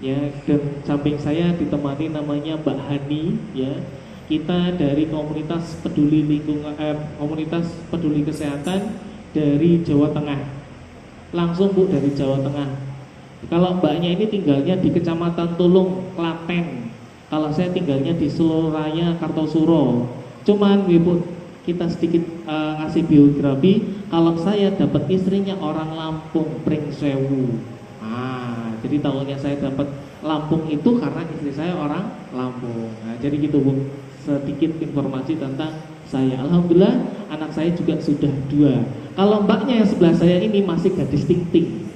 ya, dan samping saya ditemani namanya Mbak Hani, ya. Kita dari komunitas peduli lingkungan, komunitas peduli kesehatan dari Jawa Tengah. Langsung Bu dari Jawa Tengah. Kalau mbaknya ini tinggalnya di Kecamatan Tulung, Klaten. Kalau saya tinggalnya di Seloraya, Kartosuro. Cuman Bu, kita sedikit ngasih biografi. Kalau saya dapat istrinya orang Lampung, Pringsewu. Jadi tahunya saya dapat Lampung itu karena istri saya orang Lampung. Nah, jadi gitu Bu, sedikit informasi tentang saya. Alhamdulillah anak saya juga sudah 2. Kalau mbaknya yang sebelah saya ini masih gadis ting-ting.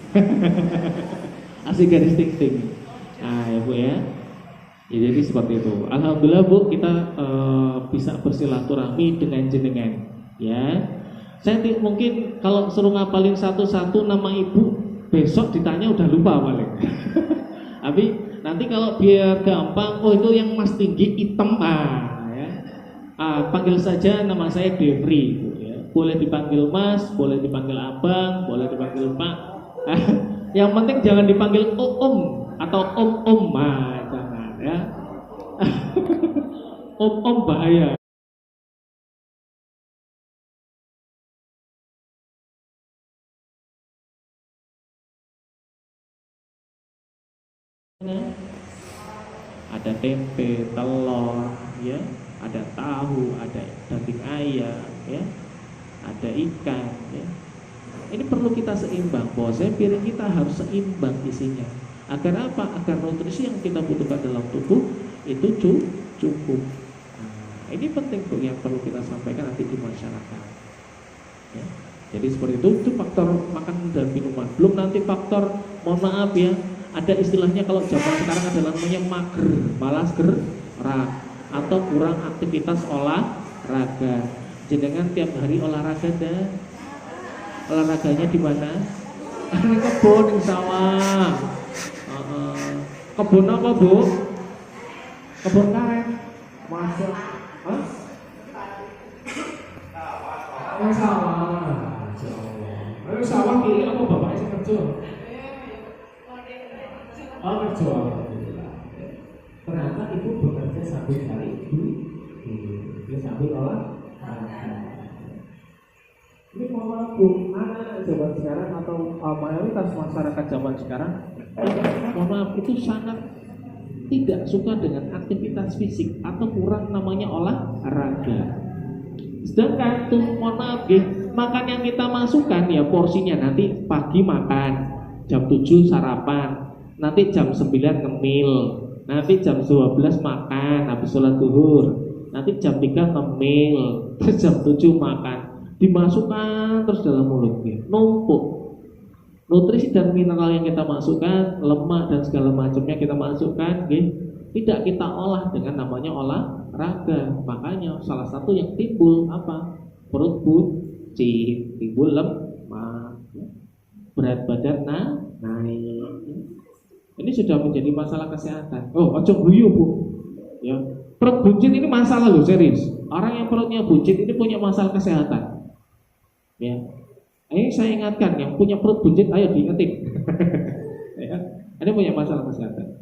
Masih gadis ting-ting. Nah ya Bu ya. Ya jadi seperti itu. Alhamdulillah Bu, kita bisa bersilaturahmi dengan jenengan. Ya. Saya mungkin kalau suruh ngapalin satu-satu nama ibu, besok ditanya udah lupa paling. Tapi nanti kalau biar gampang, oh itu yang mas tinggi hitam, ya. Panggil saja nama saya Devri, ya. Boleh dipanggil mas, boleh dipanggil abang, boleh dipanggil pak. Yang penting jangan dipanggil om atau om, jangan ya. Om bahaya. Ada tempe, telur, ya, ada tahu, ada daging ayam, ya, ada ikan, ya. Ini perlu kita seimbang, bahwasanya piring kita harus seimbang isinya. Agar apa? Agar nutrisi yang kita butuhkan dalam tubuh itu cukup. Nah, ini penting tuh yang perlu kita sampaikan nanti di masyarakat. Ya. Jadi seperti itu faktor makan dan minuman. Belum nanti faktor, mohon maaf ya, ada istilahnya kalau zaman sekarang ada namanya mager, malas gerak, atau kurang aktivitas olahraga. Jenengan tiap hari olahraga dah. Olahraganya di mana? Di kebun, di sawah. Kebun apa Bu? Kebun karet. Masuk. Sawah. Ayo sawah kiri apa bapaknya sing kerja? Oh kerja. Ternyata ibu bekerja sambil cari dia sambil olahraga. Ini mohon maaf Bu, anak zaman sekarang atau mayoritas masyarakat zaman sekarang, mohon maaf itu sangat tidak suka dengan aktivitas fisik atau kurang namanya olahraga. Sedangkan tuh mohon maaf makan yang kita masukkan ya porsinya nanti pagi makan, jam 7 sarapan, nanti jam 9 ngemil, nanti jam 12 makan habis sholat zuhur, nanti jam 3 ngemil, terus jam 7 makan, dimasukkan terus dalam mulut, numpuk. Nutrisi dan mineral yang kita masukkan, lemak dan segala macamnya kita masukkan, tidak kita olah dengan namanya olahraga. Makanya salah satu yang timbul apa? Perut buncit, timbul lemak, berat badan naik. Ini sudah menjadi masalah kesehatan. Oh, ojo guyu Bu. Ya, perut buncit ini masalah loh, serius. Orang yang perutnya buncit ini punya masalah kesehatan. Ya, ini saya ingatkan yang punya perut buncit, ayo diingetin. Ya, ini punya masalah kesehatan.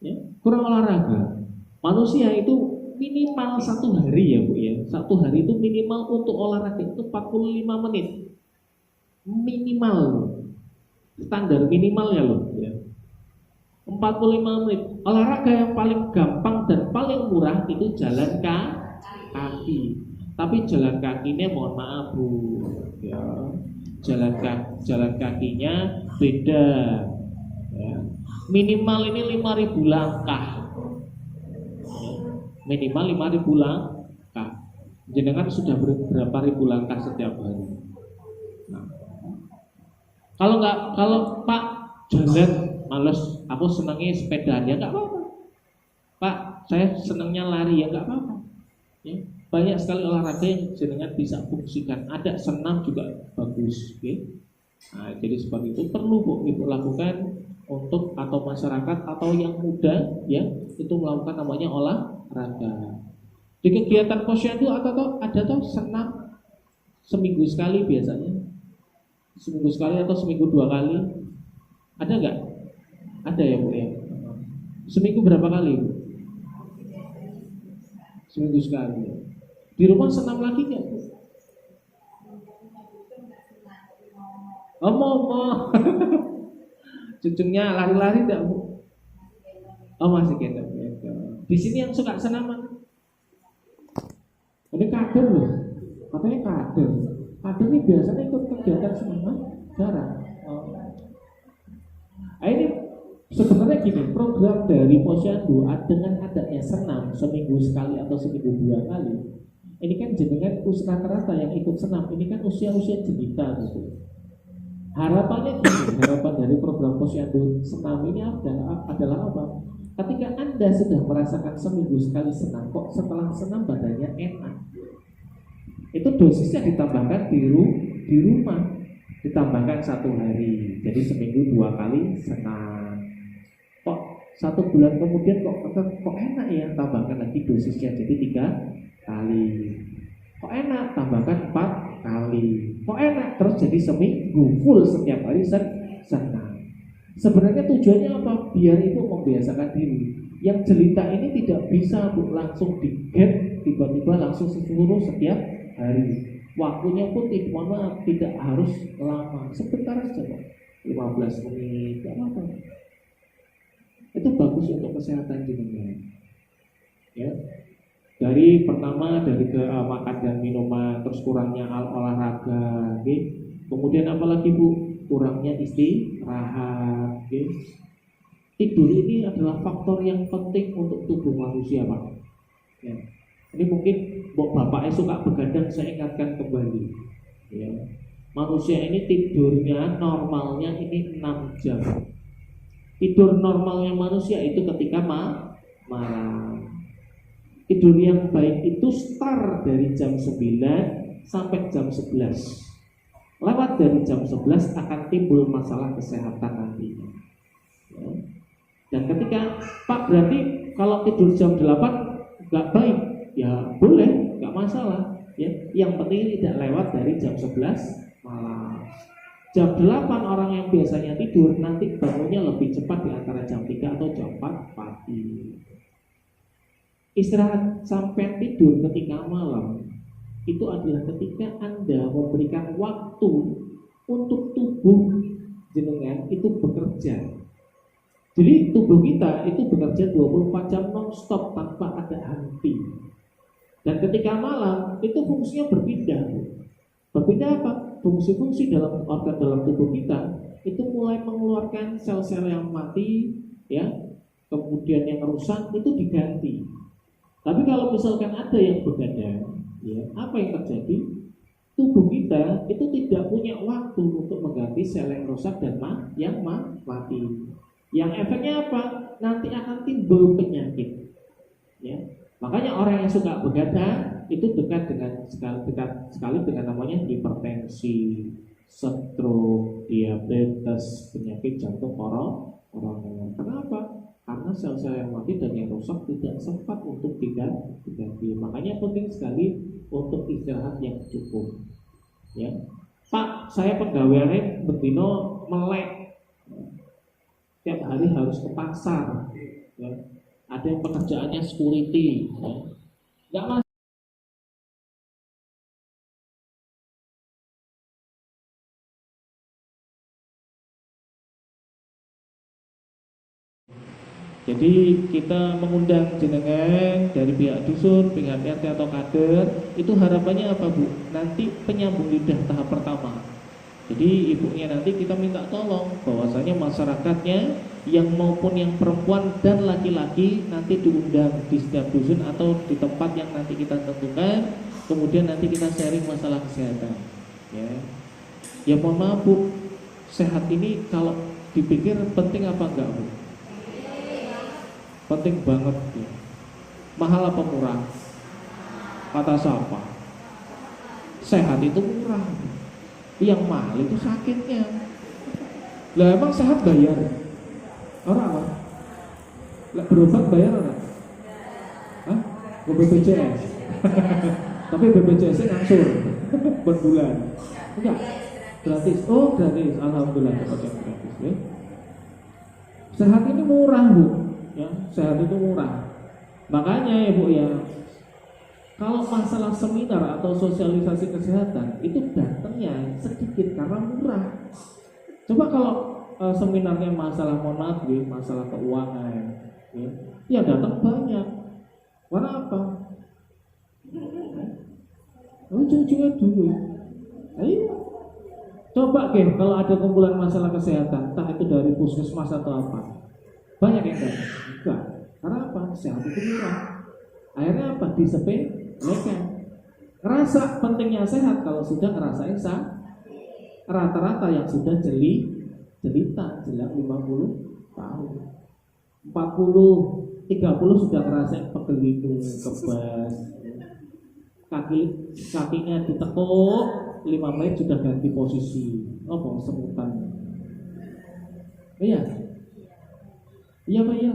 Ya, kurang olahraga. Manusia itu minimal 1 hari ya Bu ya. 1 hari itu minimal untuk olahraga itu 45 menit. Minimal. Standar minimal ya loh ya. 45 menit. Olahraga yang paling gampang dan paling murah itu jalan kaki. Tapi jalan kakinya mohon maaf Bu ya. Jalan kakinya beda ya. Minimal ini 5.000 langkah. Minimal 5.000 langkah. Jenengan sudah berapa ribu langkah setiap hari? Nah, kalau Pak jalan males, aku senangnya sepedaan ya nggak apa-apa. Pak, saya senangnya lari ya nggak apa-apa. Ya, banyak sekali olahraga yang jenengan bisa fungsikan. Ada senam juga bagus. Nah, jadi seperti itu perlu Bu Ibu lakukan untuk atau masyarakat atau yang muda ya itu melakukan namanya olahraga. Di kegiatan posyandu ada toh senam seminggu sekali biasanya. Seminggu sekali atau seminggu 2 kali. Ada nggak? Ada ya Bu ya? Seminggu berapa kali Bu? Seminggu sekali. Di rumah senam lagi nggak Bu? Mau. Cucunya lari-lari enggak Bu? Oh masih gendong. Di sini yang suka senaman. Ini kader loh. Katanya kader. Kader ini biasanya ikut kegiatan senaman jarang. Ini sebenarnya gini, program dari Posyandu dengan adanya senam seminggu sekali atau seminggu 2 kali. Ini kan jenengan rata-rata yang ikut senam. Ini kan usia-usia jelita gitu. Harapannya gini, harapan dari program Posyandu senam ini adalah apa? Ketika Anda sudah merasakan seminggu sekali senam, kok setelah senam badannya enak, itu dosisnya ditambahkan di rumah, ditambahkan 1 hari, jadi seminggu 2 kali senam. Kok 1 bulan kemudian kok enak ya, tambahkan lagi dosisnya jadi 3 kali. Kok enak, tambahkan 4 kali. Kok enak, terus jadi seminggu full setiap hari senam. Sebenarnya tujuannya apa? Biar itu membiasakan diri. Yang jelita ini tidak bisa langsung di-get tiba-tiba langsung seluruh setiap hari. Waktunya pun tidak harus lama, sebentar saja kok, 15 menit, tidak apa-apa. Itu bagus untuk kesehatan jenengan. Ya. Dari pertama dari makan dan minuman, terus kurangnya olahraga, okay? Kemudian apalagi Bu? Kurangnya istirahat, okay? Tidur ini adalah faktor yang penting untuk tubuh manusia Pak. Ya. Ini mungkin bapaknya suka begadang, saya ingatkan kembali. Ya. Manusia ini tidurnya normalnya ini 6 jam. Tidur normalnya manusia itu ketika malam. Tidur yang baik itu start dari jam 9 sampai jam 11. Lewat dari jam 11 akan timbul masalah kesehatan nantinya. Ya. Dan ketika Pak berarti kalau tidur jam 8 nggak baik, ya boleh, nggak masalah. Ya. Yang penting tidak lewat dari jam 11 malam. Jam 8 orang yang biasanya tidur nanti bangunnya lebih cepat di antara jam 3 atau jam 4 pagi. Istirahat sampai tidur ketika malam itu adalah ketika Anda memberikan waktu untuk tubuh jenengan itu bekerja. Jadi tubuh kita itu bekerja 24 jam non-stop tanpa ada henti. Dan ketika malam itu fungsinya berpindah. Berpindah apa? Fungsi-fungsi dalam organ dalam tubuh kita itu mulai mengeluarkan sel-sel yang mati, ya, kemudian yang rusak itu diganti. Tapi kalau misalkan ada yang begadang, ya, apa yang terjadi? Tubuh kita itu tidak punya waktu untuk mengganti sel yang rusak dan yang mati. Yang efeknya apa? Nanti akan timbul penyakit. Ya. Makanya orang yang suka begadang itu dekat sekali dengan namanya hipertensi, stroke, diabetes, penyakit jantung koroner. Kenapa? Karena sel-sel yang mati dan yang rusak tidak sempat untuk diganti. Makanya penting sekali untuk istirahat yang cukup. Ya, Pak, saya pegawainya betino melek, tiap hari harus ke pasar. Ya. Ada yang pekerjaannya security. Ya. Nggak mas. Jadi kita mengundang jenengan dari pihak dusun, pihak RT atau kader, itu harapannya apa Bu? Nanti penyambung lidah tahap pertama. Jadi ibunya nanti kita minta tolong bahwasanya masyarakatnya yang maupun yang perempuan dan laki-laki nanti diundang di setiap dusun atau di tempat yang nanti kita tentukan. Kemudian nanti kita sharing masalah kesehatan. Ya mohon maaf Bu, sehat ini kalau dipikir penting apa enggak Bu? Penting banget ya. Mahal apa murah? Kata siapa? Sehat itu murah. Yang mahal itu sakitnya. Lah emang sehat bayar? Orang apa? Lah berobat bayar orang? Hah? Ke BPJS. Tapi BPJS-nya ngangsur per bulan. Enggak. Gratis. Oh, gratis. Alhamdulillah dapat yang gratis ya. Sehat ini murah Bu, ya, sehat itu murah. Makanya ya Bu ya, kalau masalah seminar atau sosialisasi kesehatan itu datangnya sedikit karena murah. Coba kalau seminarnya masalah monatri, masalah keuangan, ya datang banyak. Karena apa? Ujung-ujungnya dulu. Ayo, coba kalau ada kumpulan masalah kesehatan, entah itu dari puskesmas atau apa, banyak yang datang. Enggak. Karena apa? Sehat itu murah. Akhirnya apa? Disepelekan. Ngerasa pentingnya sehat kalau sudah ngerasain rata-rata yang sudah jelita jelang 50 tahun, 40, 30 sudah ngerasain pegel hidung, kebas, kakinya ditekuk 5 menit sudah ganti posisi, semutan. Iya Pak, iya.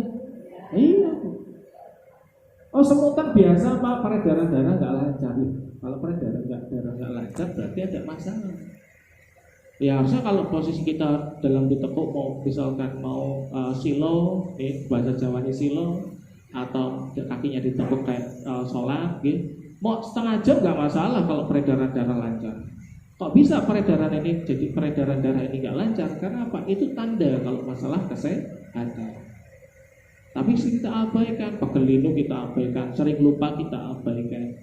Semutan biasa Pak, peredaran darah nggak lancar. Kalau peredaran darah nggak lancar berarti ada masalah. Ya harusnya kalau posisi kita dalam ditekuk misalkan silo, bahasa Jawanya silo, atau kakinya ditekuk kayak sholat, mau setengah jam nggak masalah kalau peredaran darah lancar. Kok bisa peredaran darah ini nggak lancar? Karena apa? Itu tanda kalau masalah kesehatan. Tapi kita abaikan, pegel hidung kita abaikan, sering lupa kita abaikan.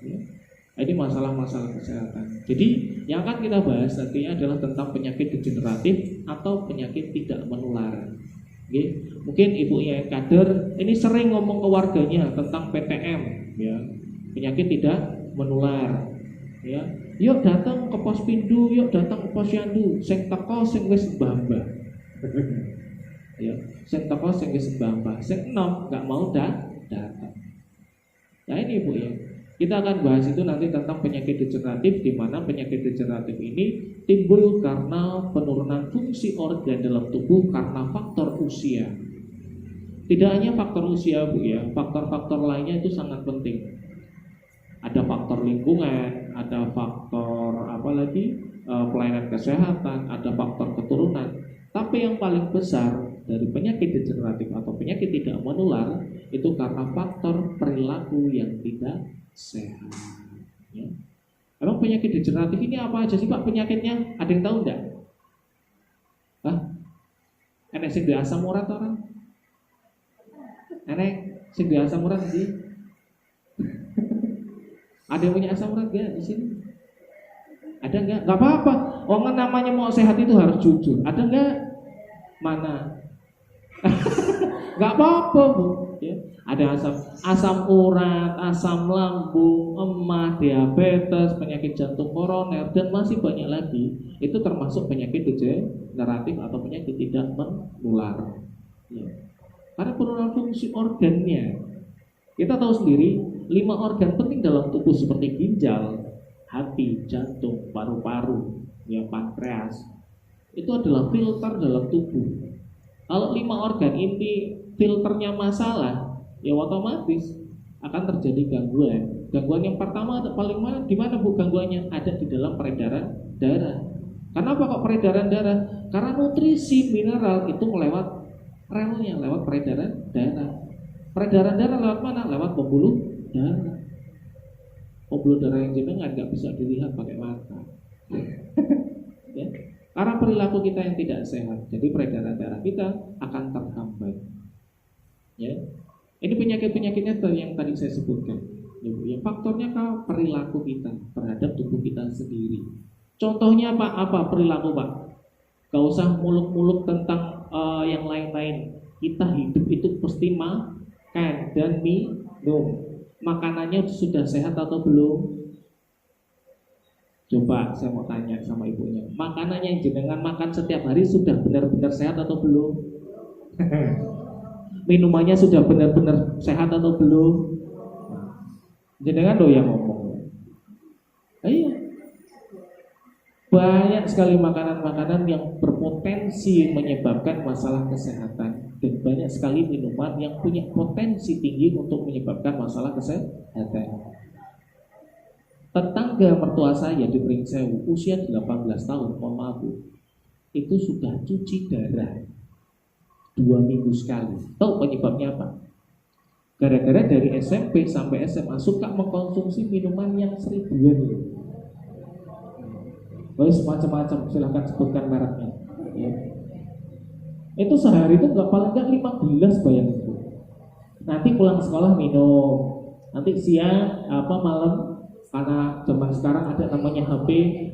Ini masalah-masalah kesehatan. Jadi yang akan kita bahas nantinya adalah tentang penyakit degeneratif atau penyakit tidak menular. Mungkin ibunya yang kader ini sering ngomong ke warganya tentang PTM, ya, penyakit tidak menular. Ya, yuk datang ke pos pindu, yuk datang ke pos yandu, sing teko sing wis mbah-mbah. Ya, sing teko sing wis mbah-mbah, sing enom enggak mau datang. Nah ini Bu ya. Kita akan bahas itu nanti tentang penyakit degeneratif, di mana penyakit degeneratif ini timbul karena penurunan fungsi organ dalam tubuh karena faktor usia. Tidak hanya faktor usia Bu ya, faktor-faktor lainnya itu sangat penting. Ada faktor lingkungan, ada faktor pelayanan kesehatan, ada faktor keturunan. Tapi yang paling besar dari penyakit degeneratif atau penyakit tidak menular itu karena faktor perilaku yang tidak sehat. Ya. Emang penyakit degeneratif ini apa aja sih Pak penyakitnya? Ada yang tahu enggak? Enek sing di asam urat orang? Enek sing di asam urat sih? Ada yang punya asam urat enggak di sini? Ada enggak? Enggak apa-apa. Orang namanya mau sehat itu harus jujur. Ada enggak? Mana? Enggak apa-apa Bu. Ya. Ada asam urat, asam lambung, emah, diabetes, penyakit jantung koroner, dan masih banyak lagi. Itu termasuk penyakit degeneratif atau penyakit tidak menular. Ya. Karena penurunan fungsi organnya. Kita tahu sendiri 5 organ penting dalam tubuh seperti ginjal, hati, jantung, paru-paru, ya, pankreas. Itu adalah filter dalam tubuh. Kalau 5 organ ini filternya masalah, ya otomatis akan terjadi gangguan. Gangguan yang pertama paling di mana Bu gangguannya? Ada di dalam peredaran darah. Kenapa kok peredaran darah? Karena nutrisi mineral itu melewat relnya, lewat peredaran darah. Peredaran darah lewat mana? Lewat pembuluh darah. Pembuluh darah yang jenengan nggak bisa dilihat pakai mata. Ya. Karena perilaku kita yang tidak sehat, jadi peredaran darah kita akan terhambat. Ya. Ini penyakit-penyakitnya yang tadi saya sebutkan. Ya, faktornya perilaku kita terhadap tubuh kita sendiri. Contohnya apa perilaku Pak? Gak usah muluk-muluk tentang yang lain-lain. Kita hidup itu pasti makan dan minum. Makanannya sudah sehat atau belum? Coba saya mau tanya sama ibunya. Makanannya yang jenengan makan setiap hari sudah benar-benar sehat atau belum? Minumannya sudah benar-benar sehat atau belum? Jenengan yang ngomong. Iya. Banyak sekali makanan-makanan yang berpotensi menyebabkan masalah kesehatan, dan banyak sekali minuman yang punya potensi tinggi untuk menyebabkan masalah kesehatan. Tetangga mertua saya di Pringsewu usia 18 tahun, mohon maaf Bu, itu sudah cuci darah. 2 minggu sekali. Tahu penyebabnya apa? Gara-gara dari SMP sampai SMA suka mengkonsumsi minuman yang seribuan gitu. Macam-macam, silahkan sebutkan mereknya ya. Itu sehari itu paling nggak 5 gelas, bayangin itu. Nanti pulang sekolah minum, nanti siang malam, karena zaman sekarang ada namanya HP,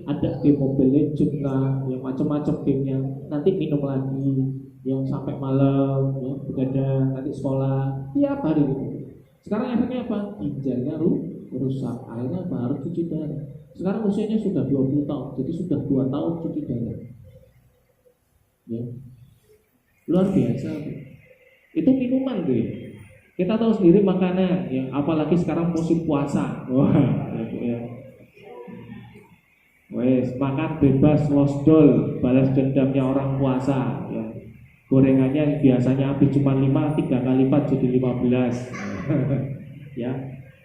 ada game Mobile Legends lah, yang macam-macam gamenya. Nanti minum lagi, yang sampai malam, ya begadang, nanti sekolah, tiap hari gitu. Sekarang efeknya apa? Ginjalnya rusak, akhirnya baru cuci darah. Sekarang usianya sudah 20 tahun, jadi sudah 2 tahun cuci darah. Ya. Luar biasa. Itu minuman tuh. Kita tahu sendiri makanan, ya apalagi sekarang musim puasa. Wah, ya. Wes, makan bebas losdol, balas dendamnya orang puasa, ya. Gorengannya biasanya habis cuma 5, 3 kali lipat jadi 15. Ya.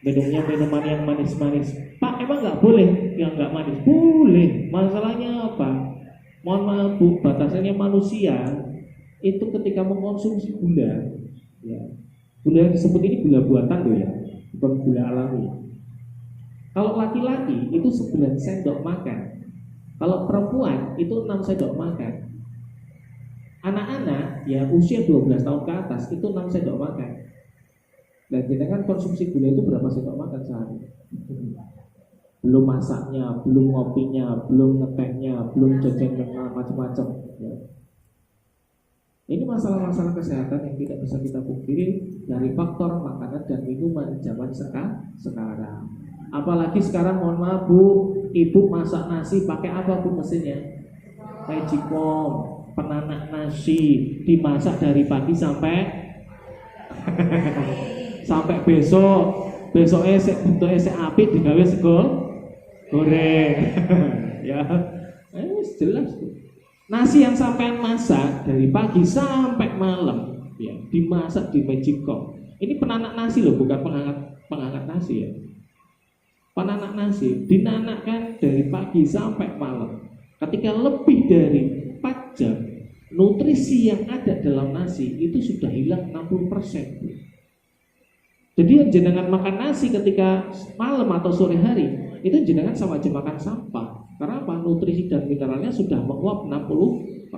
Minumnya minuman yang manis-manis. Pak, emang nggak boleh yang nggak manis? Boleh. Masalahnya apa? Mohon maaf Bu, batasannya manusia itu ketika mengkonsumsi gula, ya. Gula yang disebut ini gula buatan loh ya, bukan gula alami. Kalau laki-laki itu 9 sendok makan. Kalau perempuan itu 6 sendok makan. Anak-anak ya usia 12 tahun ke atas itu 6 sendok makan. Dan kita kan konsumsi gula itu berapa sendok makan sehari? Belum masaknya, belum ngopinya, belum ngetehnya, belum jajan macam-macam ya. Ini masalah-masalah kesehatan yang tidak bisa kita pungkiri dari faktor makanan dan minuman zaman sekarang. Apalagi sekarang, mohon maaf Bu, ibu masak nasi pakai apa Bu mesinnya? Magicom, penanak nasi, dimasak dari pagi sampai sampai besok esek untuk esek api digawe sego goreng. Ya, jelas tuh. Nasi yang sampean masak dari pagi sampai malam, ya, dimasak di magicom. Ini penanak nasi loh, bukan penghangat nasi ya. Penanak nasi dinanakkan dari pagi sampai malam. Ketika lebih dari 4 jam, nutrisi yang ada dalam nasi itu sudah hilang 60%. Jadi yang jenengan makan nasi ketika malam atau sore hari, itu jenengan sama aja makan sampah. Karena apa? Nutrisi dan mineralnya sudah menguap 60%.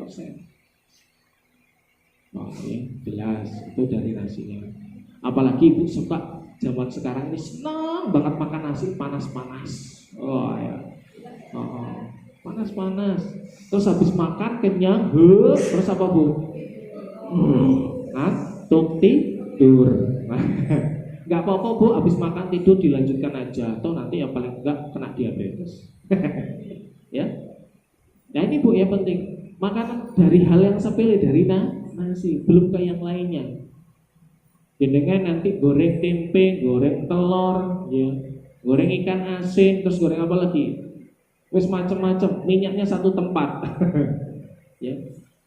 Oke, jelas itu dari nasinya. Apalagi ibu suka zaman sekarang ini senang banget makan nasi panas-panas. Oh ya, panas-panas. Terus habis makan kenyang, terus apa Bu? Ngantuk tidur. Gak apa-apa Bu, habis makan tidur dilanjutkan aja. Atau nanti yang paling enggak kena diabetes. Ya. Nah ini Bu yang penting. Makanan dari hal yang sepele, dari nasi, belum ke yang lainnya. Jenengan nanti goreng tempe, goreng telur, ya, goreng ikan asin, terus goreng apa lagi? Wis macam-macam, minyaknya satu tempat. Ya.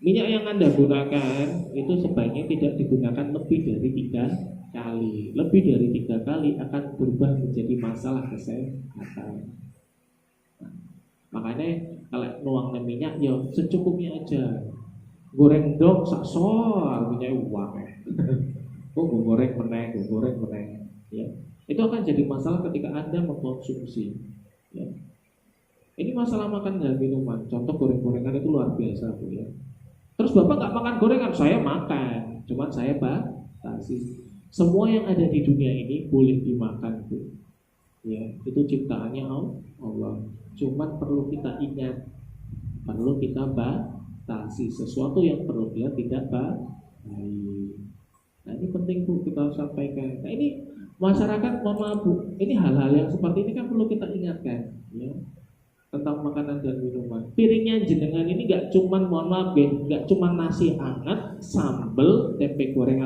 Minyak yang Anda gunakan itu sebaiknya tidak digunakan lebih dari 3 kali. Lebih dari 3 kali akan berubah menjadi masalah kesehatan. Nah, makanya kalau nuangnya minyak ya secukupnya aja. Goreng dong sak soal minyak uang. Goreng meneng. Ya. Itu akan jadi masalah ketika Anda mengkonsumsi. Ya. Ini masalah makan dan minuman. Contoh goreng-gorengan itu luar biasa Bu ya. Terus Bapak nggak makan gorengan, saya makan, cuman saya batasi. Semua yang ada di dunia ini boleh dimakan Bu. Ya, itu ciptaannya Allah. Cuman perlu kita ingat, perlu kita batasi sesuatu yang perlu dia tidak baik. Nah ini penting Bu kita sampaikan. Nah ini masyarakat, mohon maaf Bu, ini hal-hal yang seperti ini kan perlu kita ingatkan, ya. Tentang makanan dan minuman. Piringnya jenengan ini gak cuman, mohon maaf ya, gak cuman nasi hangat, sambel, tempe goreng